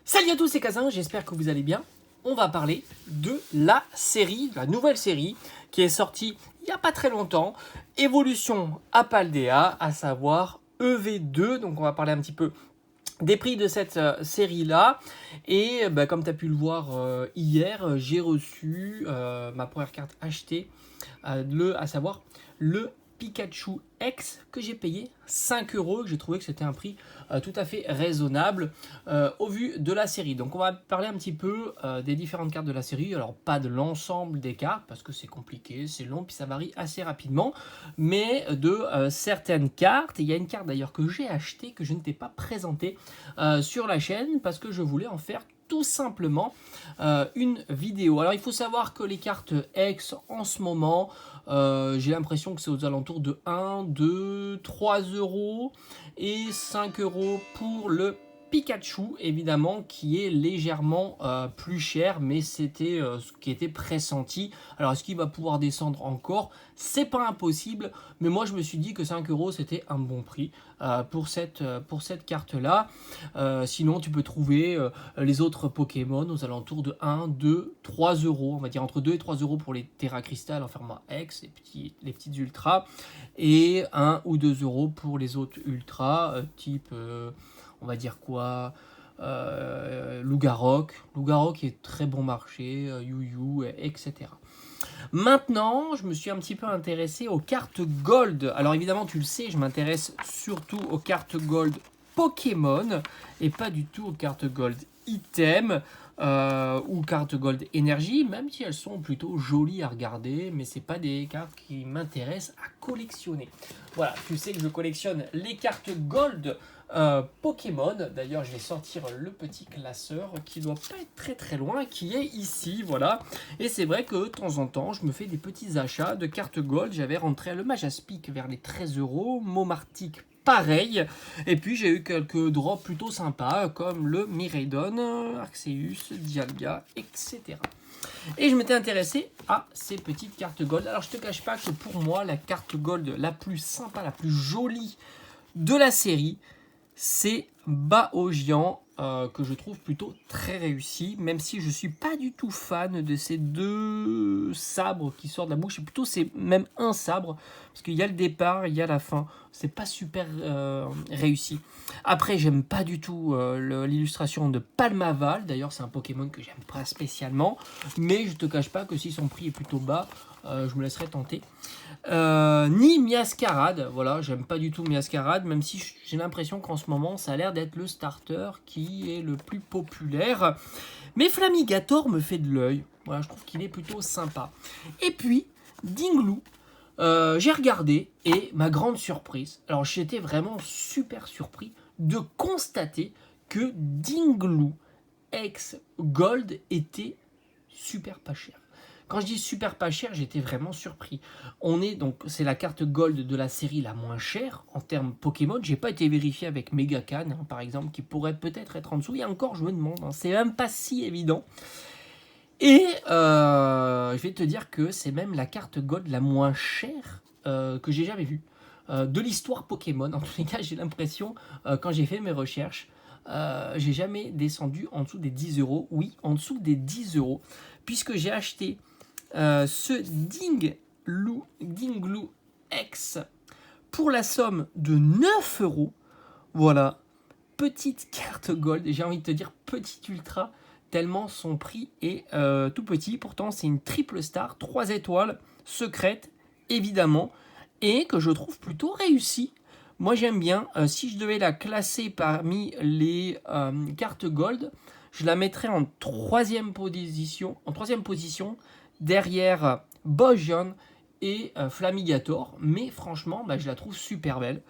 Salut à tous, c'est Kazin, j'espère que vous allez bien. On va parler de la série, la nouvelle série qui est sortie il n'y a pas très longtemps, Évolution Apaldea, à savoir EV2. Donc on va parler un petit peu des prix de cette série-là. Et comme tu as pu le voir hier, j'ai reçu ma première carte achetée, à savoir le Pikachu X que j'ai payé 5 €. J'ai trouvé que c'était un prix tout à fait raisonnable au vu de la série. Donc on va parler un petit peu des différentes cartes de la série. Alors pas de l'ensemble des cartes parce que c'est compliqué, c'est long, puis ça varie assez rapidement. Mais de certaines cartes. Et il y a une carte d'ailleurs que j'ai achetée, que je ne t'ai pas présentée sur la chaîne parce que je voulais en faire tout simplement une vidéo. Alors il faut savoir que les cartes X en ce moment, j'ai l'impression que c'est aux alentours de 1, 2, 3 € et 5 € pour le Pikachu, évidemment, qui est légèrement plus cher, mais c'était ce qui était pressenti. Alors, est-ce qu'il va pouvoir descendre encore? C'est pas impossible, mais moi, je me suis dit que 5 € c'était un bon prix pour cette carte-là. Sinon, tu peux trouver les autres Pokémon aux alentours de 1, 2, 3 €. On va dire entre 2 et 3 € pour les Terra Crystal en format X, les petites Ultras, et 1 ou 2 € pour les autres Ultras, type... on va dire quoi, Lugarok est très bon marché, Yu-Yu, etc. Maintenant, je me suis un petit peu intéressé aux cartes Gold. Alors évidemment, tu le sais, je m'intéresse surtout aux cartes Gold Pokémon et pas du tout aux cartes Gold Item ou cartes Gold Énergie, même si elles sont plutôt jolies à regarder, mais c'est pas des cartes qui m'intéressent à collectionner. Voilà, tu sais que je collectionne les cartes Gold Pokémon. D'ailleurs, je vais sortir le petit classeur qui doit pas être très très loin, qui est ici, voilà. Et c'est vrai que de temps en temps, je me fais des petits achats de cartes Gold. J'avais rentré le Majaspic vers les 13 €, Momartic pareil. Et puis j'ai eu quelques drops plutôt sympas, comme le Miraidon, Arceus, Dialga, etc. Et je m'étais intéressé à ces petites cartes Gold. Alors je te cache pas que pour moi, la carte Gold la plus sympa, la plus jolie de la série, c'est Baojian, que je trouve plutôt très réussi, même si je suis pas du tout fan de ces deux sabres qui sortent de la bouche. Et plutôt c'est même un sabre, parce qu'il y a le départ, il y a la fin. C'est pas super réussi. Après, j'aime pas du tout l'illustration de Palmaval. D'ailleurs, c'est un Pokémon que j'aime pas spécialement, mais je te cache pas que si son prix est plutôt bas, je me laisserai tenter. Ni Miascarade, voilà, j'aime pas du tout Miascarade, même si j'ai l'impression qu'en ce moment ça a l'air d'être le starter qui est le plus populaire. Mais Flamigator me fait de l'œil, voilà, je trouve qu'il est plutôt sympa. Et puis, Dingloo, j'ai regardé et ma grande surprise, alors j'étais vraiment super surpris de constater que Dingloo X Gold était super pas cher. Quand je dis super pas cher, j'étais vraiment surpris. C'est la carte Gold de la série la moins chère en termes Pokémon. J'ai pas été vérifié avec Megacan, par exemple, qui pourrait peut-être être en dessous. Et encore, je me demande, c'est même pas si évident. Et je vais te dire que c'est même la carte Gold la moins chère que j'ai jamais vue de l'histoire Pokémon. En tous les cas, j'ai l'impression, quand j'ai fait mes recherches, j'ai jamais descendu en dessous des 10 €. Oui, en dessous des 10 €, puisque j'ai acheté ce Dingloo X pour la somme de 9 €. Voilà, petite carte Gold, j'ai envie de te dire petite ultra, tellement son prix est tout petit. Pourtant, c'est une triple star, 3 étoiles, secrète, évidemment, et que je trouve plutôt réussie. Moi, j'aime bien. Si je devais la classer parmi les cartes Gold, je la mettrais en troisième position, derrière Baojian et Flamigator. Mais franchement, je la trouve super belle.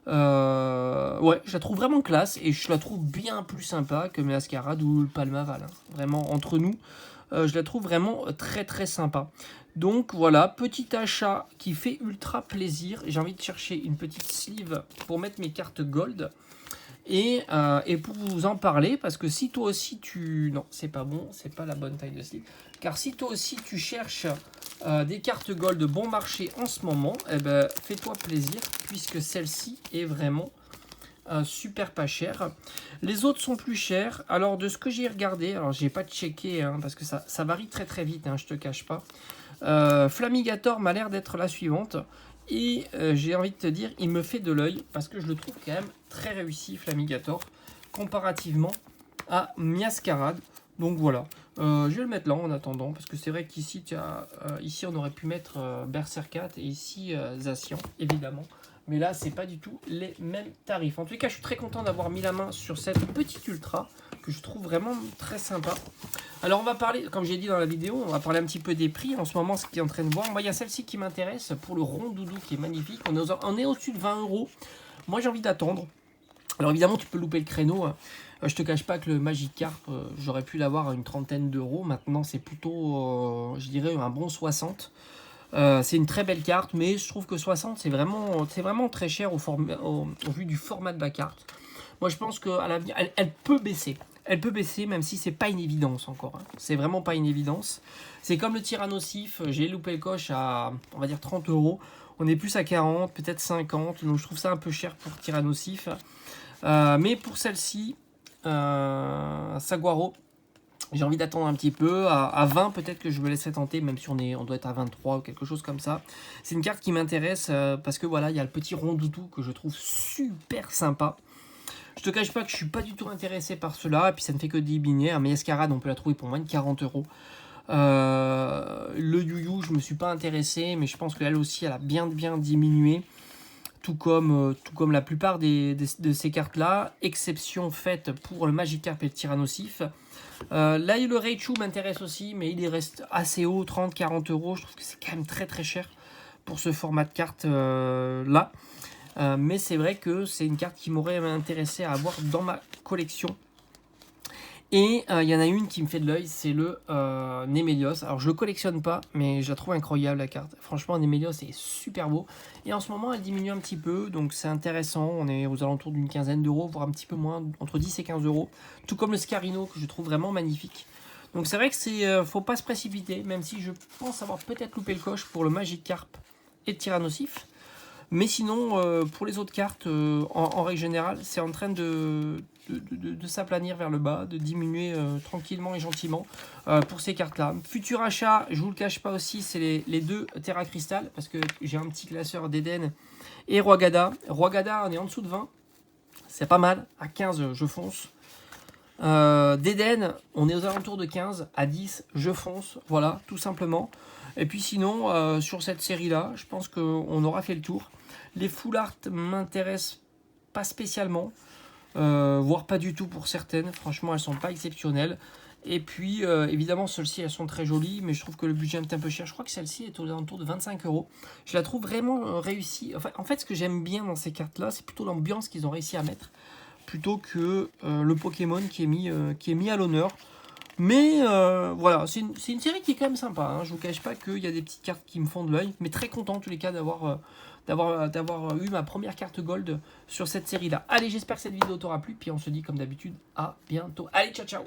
Ouais, je la trouve vraiment classe et je la trouve bien plus sympa que Mascarade ou le Palmaval. Vraiment, entre nous, je la trouve vraiment très très sympa. Donc voilà, petit achat qui fait ultra plaisir. J'ai envie de chercher une petite sleeve pour mettre mes cartes Gold. Et pour vous en parler, parce que si toi aussi tu... Non, c'est pas bon, c'est pas la bonne taille de sleeve. Car si toi aussi tu cherches des cartes Gold bon marché en ce moment, fais-toi plaisir, puisque celle-ci est vraiment super pas cher. Les autres sont plus chers. Alors de ce que j'ai regardé, alors j'ai pas checké hein, parce que ça varie très très vite, hein, je te cache pas. Flamigator m'a l'air d'être la suivante. Et j'ai envie de te dire, il me fait de l'œil parce que je le trouve quand même très réussi, Flamigator, comparativement à Miascarade. Donc voilà, je vais le mettre là en attendant, parce que c'est vrai qu'ici, ici on aurait pu mettre Berserkat et ici Zacian, évidemment. Mais là, c'est pas du tout les mêmes tarifs. En tout cas, je suis très content d'avoir mis la main sur cette petite Ultra, que je trouve vraiment très sympa. Alors on va parler, comme j'ai dit dans la vidéo, on va parler un petit peu des prix. En ce moment, ce qui est en train de voir, moi il y a celle-ci qui m'intéresse pour le rond doudou qui est magnifique. On est au-dessus de 20 €. Moi j'ai envie d'attendre. Alors évidemment tu peux louper le créneau. Je te cache pas que le Magikarp, j'aurais pu l'avoir à une trentaine d'euros. Maintenant c'est plutôt, je dirais, un bon 60. C'est une très belle carte, mais je trouve que 60 c'est vraiment très cher au vu du format de la carte. Moi je pense qu'à l'avenir, elle peut baisser. Elle peut baisser même si c'est pas une évidence encore. Hein. C'est vraiment pas une évidence. C'est comme le Tyrannosif, j'ai loupé le coche à on va dire 30 €. On est plus à 40, peut-être 50. Donc je trouve ça un peu cher pour Tyrannosif. Mais pour celle-ci, Saguaro, j'ai envie d'attendre un petit peu. À 20, peut-être que je me laisserai tenter, même si on doit être à 23 ou quelque chose comme ça. C'est une carte qui m'intéresse parce que voilà, il y a le petit rondoudou que je trouve super sympa. Je te cache pas que je suis pas du tout intéressé par cela, et puis ça ne fait que diminuer. Un Miascarade, on peut la trouver pour moins de 40 €. Le Yu-Yu, je me suis pas intéressé, mais je pense qu'elle aussi, elle a bien diminué. Tout comme la plupart de ces cartes-là, exception faite pour le Magikarp et le Tyrannosif. Là, le Raichu m'intéresse aussi, mais il reste assez haut, 30-40 €. Je trouve que c'est quand même très très cher pour ce format de carte là. Mais c'est vrai que c'est une carte qui m'aurait intéressé à avoir dans ma collection. Et il y en a une qui me fait de l'œil, c'est le Nemelios. Alors je le collectionne pas, mais je la trouve incroyable la carte. Franchement, Nemelios est super beau. Et en ce moment, elle diminue un petit peu, donc c'est intéressant. On est aux alentours d'une quinzaine d'euros, voire un petit peu moins, entre 10 et 15 €. Tout comme le Scarino, que je trouve vraiment magnifique. Donc c'est vrai que faut pas se précipiter, même si je pense avoir peut-être loupé le coche pour le Magikarp et le Tyrannosif. Mais sinon, pour les autres cartes, en règle générale, c'est en train de s'aplanir vers le bas, de diminuer tranquillement et gentiment pour ces cartes-là. Futur achat, je vous le cache pas aussi, c'est les deux Terra Crystal, parce que j'ai un petit classeur d'Eden et Roigada. Roigada, on est en dessous de 20, c'est pas mal, à 15, je fonce. D'Eden, on est aux alentours de 15, à 10, je fonce, voilà, tout simplement. Et puis sinon, sur cette série-là, je pense qu'on aura fait le tour. Les full art m'intéressent pas spécialement, voire pas du tout pour certaines. Franchement, elles sont pas exceptionnelles. Et puis, évidemment, celles-ci, elles sont très jolies, mais je trouve que le budget est un peu cher. Je crois que celle-ci est aux alentours de 25 €. Je la trouve vraiment réussie. Enfin, en fait, ce que j'aime bien dans ces cartes-là, c'est plutôt l'ambiance qu'ils ont réussi à mettre, plutôt que le Pokémon qui est mis à l'honneur. Mais voilà, c'est une série qui est quand même sympa. Hein. Je vous cache pas qu'il y a des petites cartes qui me font de l'œil, mais très content en tous les cas d'avoir eu ma première carte gold sur cette série-là. Allez, j'espère que cette vidéo t'aura plu, puis on se dit comme d'habitude à bientôt. Allez, ciao ciao.